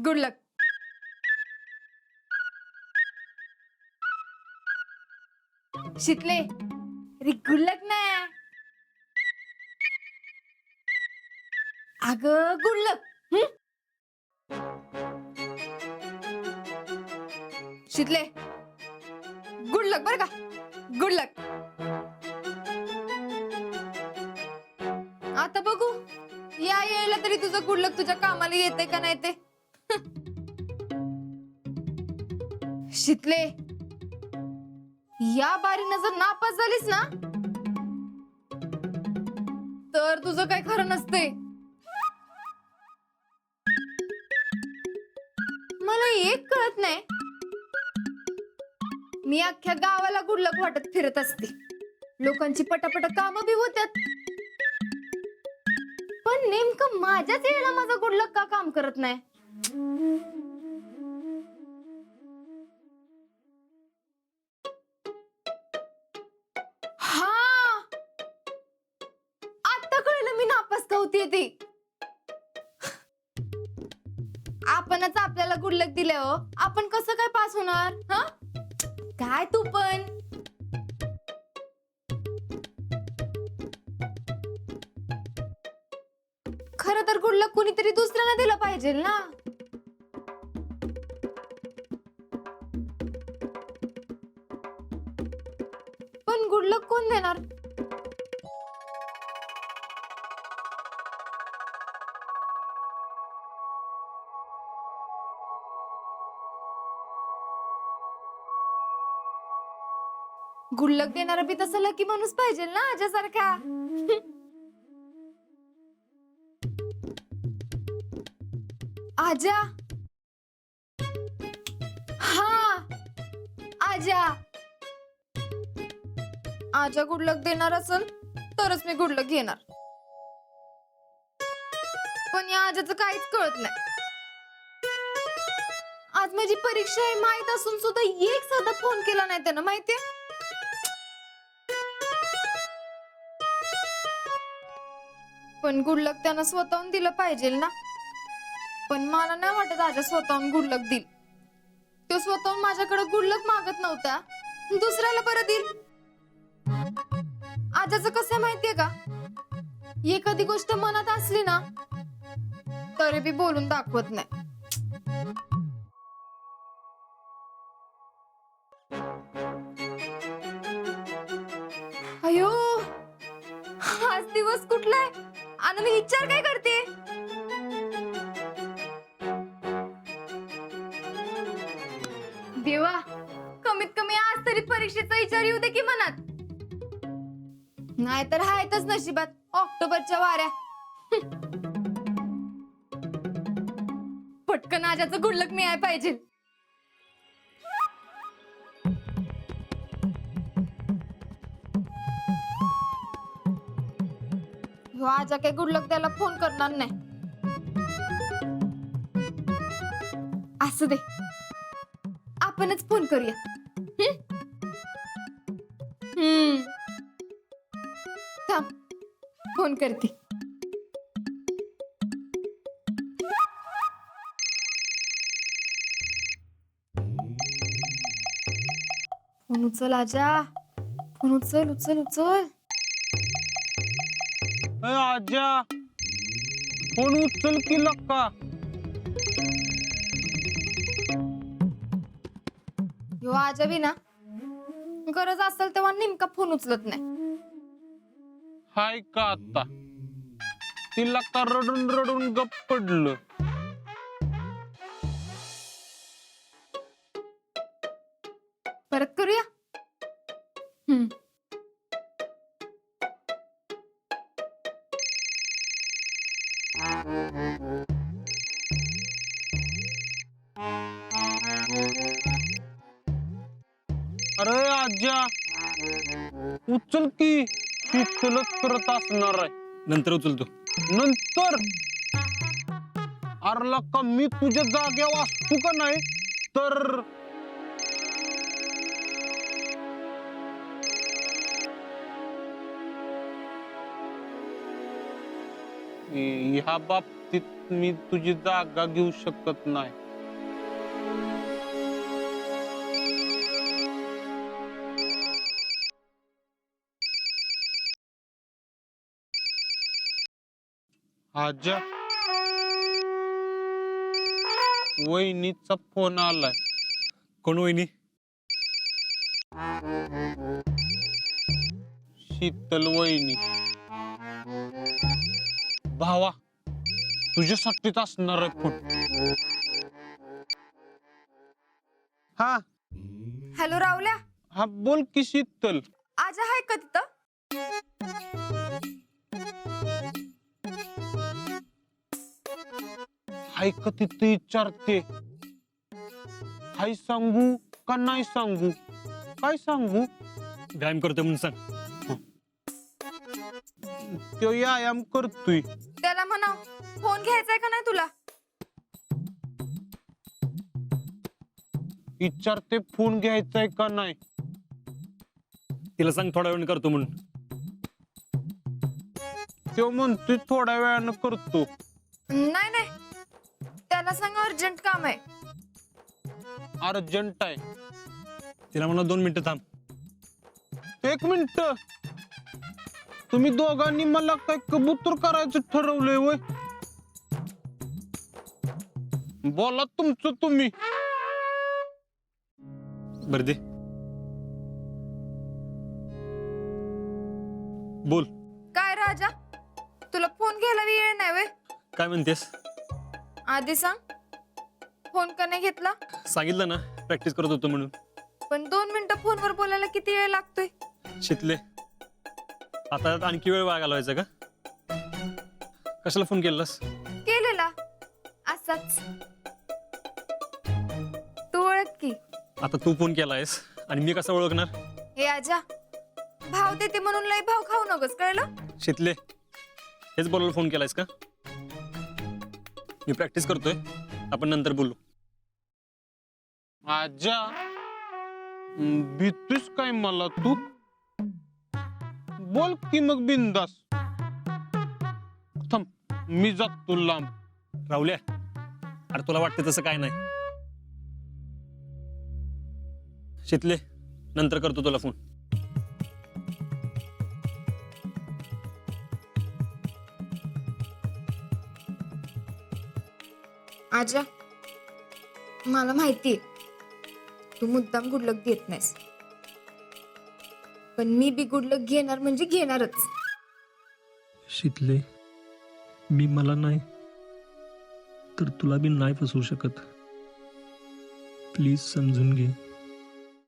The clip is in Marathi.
गुड लक. शितले, अरे गुड लक ना. अगं गुड लक. शितले, गुड लक बर का. गुड लक. आता बघू यायला तरी तुझं गुड लक तुझ्या कामाला येते का नाही ते. शितले, या बारीनं जर नापास झालीस ना तर तुझं काही खरं नसते. मला एक कळत नाही, मी अख्ख्या गावाला गुडलक वाटत फिरत असते. लोकांची पटापट काम बी होत्यात, पण नेमकं माझ्याच वेळेला माझा गुडलक का काम करत नाही. हा, आता कळलं मी नापास का होतीये ते. आपणच आपल्याला गुडलक दिले हो, आपण कसं काय पास होणार. हा, काय तू पण. खरं तर गुडलक कोणीतरी दुसऱ्याला दिलं पाहिजे ना. पण गुडलक कोण देणार. गुडलक देणारा बी तसा लकी माणूस पाहिजे ना आज्यासारखा. आजा, हा आजा. आजा गुडलक देणार असेल तरच मी गुडलक घेणार. पण या आजाचं काहीच कळत नाही. आज माझी परीक्षा आहे माहित असून सुद्धा एक साधा फोन केला नाही त्यानं, माहितीये. पण गुडलक त्यानं स्वतःहून दिलं पाहिजे ना. पण मला नाही वाटत आजा स्वतःहून गुडलक दिल. तो स्वतःहून माझ्याकडे गुडलक मागत नव्हता, दुसऱ्याला बरं दिल. आजाचं कसं माहितीये का, एखादी गोष्ट मनात असली ना तरी बी बोलून दाखवत नाही. अयो, आज दिवस कुठलाय आणि मी विचार काय करते. देवा, कमीत कमी आज तरी परीक्षेचा विचार येऊ दे की मनात. नाहीतर हायतच नशिबात ऑक्टोबरच्या वाऱ्या. पटकन आजाचं गुडलक मिळाय पाहिजे. ह्यो आजा काही गुडलक त्याला फोन करणार नाही. असू दे, आपणच फोन करूया. थांब, फोन करते. फोन उचल आजा, फोन उचल उचल उचल. आजा, फोन उचल की लक्का. ह्यो आजा बी ना गरज असेल तेव्हा नेमका फोन उचलत नाही. हाय का आता ती लक्का रडून रडून गप्प पडलं. परत करूया. अरे आजा, उचल की, शीतलच करत असणार आहे. नंतर उचलतो. नंतर अरे लक्का, मी तुझ्या जाग्यावर असतो का नाही तर. ह्या बाबतीत मी तुझी जागा घेऊ शकत नाही. आजा, वहिनीचा फोन आलाय. कोण वहिनी? शीतल वहिनी. भावा, तुझ्यासाठीच असणार आहे फोन. हा हॅलो रावल्या, हा, बोल की शीतल. आजा हाय का तिथं? हाय का तिथे विचारते. हाय सांगू का नाही सांगू? काय सांगू? व्यायाम करतोय म्हणून सांग. तो व्यायाम करतोय. त्याला म्हणा फोन घ्यायचाय का नाही तुला? विचारते फोन घ्यायचाय का नाही. तिला सांग थोड्या वेळ करतो म्हणून. तो म्हणतोय थोड्या वेळानं करतो. नाही नाही, त्याला सांग अर्जंट काम आहे. अर्जंट आहे. तिला म्हणा 2 मिनिटं थांब. 1 मिनिट. तुम्ही दोघांनी मला काय कबूतर करायचं ठरवलंय वय? बोला तुमचं तुम्ही. बरं दे. बोल. काय राजा, तुला फोन घ्यायला वेळ नाही वे? काय म्हणतेस? आधी सांग, फोन का नाही घेतला? सांगितलं ना प्रॅक्टिस करत होतो म्हणून. पण 2 मिनिटं फोनवर बोलायला किती वेळ लागतोय? शितले, आता आणखी वेळ वाया घालवायचा का? कशाला फोन केलास? केलेला असाच. तू ओळख की. आता तू फोन केलायस आणि मी कसा ओळखणार? हे आजा, भाव देते म्हणून लय भाव खाऊ नकोस, कळलं? शितले, हेच बोलायला फोन केलायस का? मी प्रॅक्टिस करतोय, आपण नंतर बोलू. आजा, भीतोस काय मला तू? बोल की मग बिंदास. थांब, मी जातो लांब. राहुल्या, अरे तुला वाटतं तसं काय नाही. शितले, नंतर करतो तुला फोन. आजा, मला माहितीये तू मुद्दाम गुडलक देत नाहीस, पण मी बी गुडलक घेणार म्हणजे घेणारच. शितले, मी मला नाही तर तुला बी नाही फसवू शकत. प्लीज समजून घे.